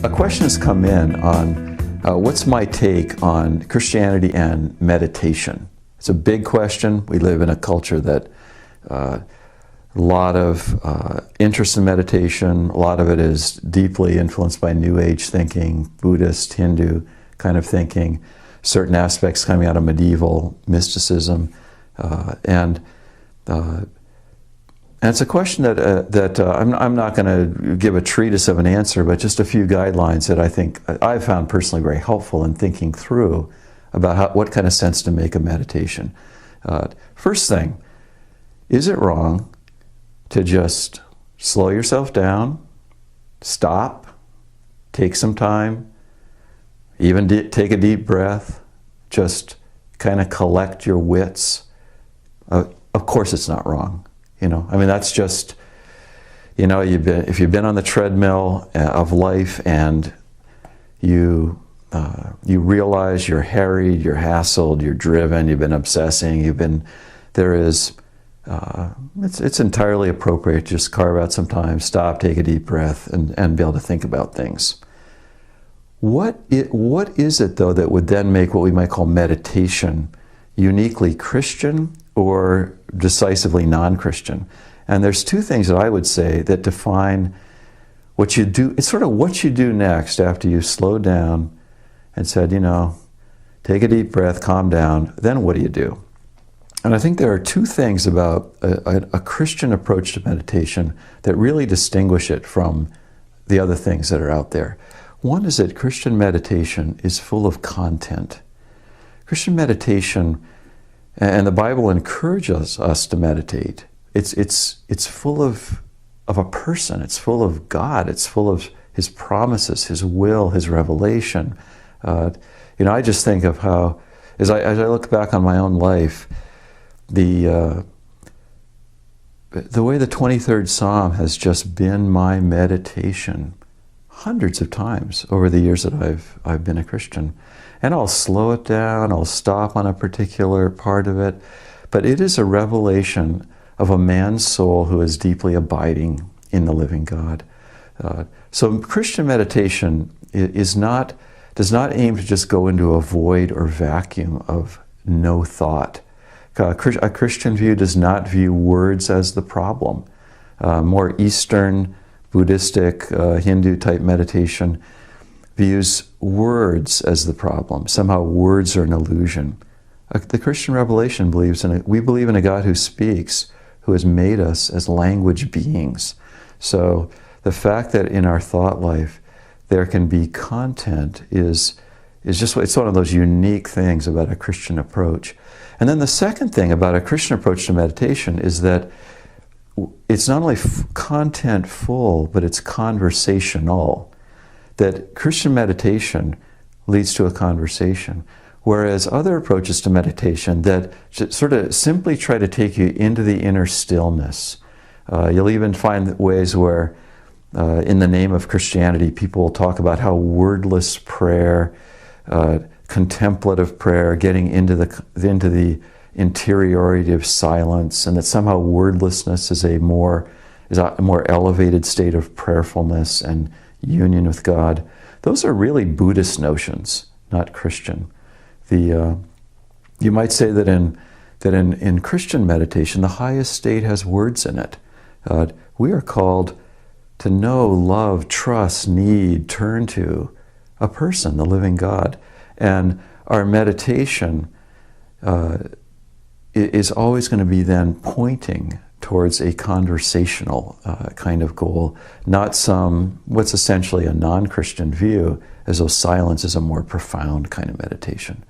A question has come in on what's my take on Christianity and meditation. It's a big question. We live in a culture that a lot of interest in meditation. A lot of it is deeply influenced by New Age thinking, Buddhist, Hindu kind of thinking, certain aspects coming out of medieval mysticism. And it's a question that I'm not going to give a treatise of an answer, but just a few guidelines that I think I've found personally very helpful in thinking through about what kind of sense to make a meditation. First thing, is it wrong to just slow yourself down, stop, take some time, even take a deep breath, just kind of collect your wits? Of course it's not wrong. You know, I mean, that's just, you know, if you've been on the treadmill of life and you realize you're harried, you're hassled, you're driven, you've been obsessing, it's entirely appropriate to just carve out some time, stop, take a deep breath, and be able to think about things. What is it, though, that would then make what we might call meditation uniquely Christian or decisively non-Christian? And there's two things that I would say that define what you do. It's sort of what you do next after you've slowed down and said, you know, take a deep breath, calm down, then what do you do? And I think there are two things about a Christian approach to meditation that really distinguish it from the other things that are out there. One is that Christian meditation is full of content. Christian meditation, and the Bible encourages us to meditate. It's full of a person. It's full of God. It's full of His promises, His will, His revelation. You know, I just think of how, as I look back on my own life, the way the 23rd Psalm has just been my meditation hundreds of times over the years that I've been a Christian. And I'll slow it down, I'll stop on a particular part of it, but it is a revelation of a man's soul who is deeply abiding in the living God. So Christian meditation does not aim to just go into a void or vacuum of no thought. A Christian view does not view words as the problem. More Eastern, Buddhistic, Hindu-type meditation views words as the problem. Somehow words are an illusion. The Christian revelation we believe in a God who speaks, who has made us as language beings. So the fact that in our thought life there can be content is it's one of those unique things about a Christian approach. And then the second thing about a Christian approach to meditation is that it's not only content full, but it's conversational. That Christian meditation leads to a conversation, whereas other approaches to meditation that sort of simply try to take you into the inner stillness. You'll even find ways where, in the name of Christianity, people will talk about how wordless prayer, contemplative prayer, getting into the interiority of silence, and that somehow wordlessness is a more elevated state of prayerfulness and union with God. Those are really Buddhist notions, not Christian. You might say that in Christian meditation, the highest state has words in it. We are called to know, love, trust, need, turn to a person, the living God. And our meditation is always going to be then pointing towards a conversational kind of goal, not what's essentially a non-Christian view, as though silence is a more profound kind of meditation.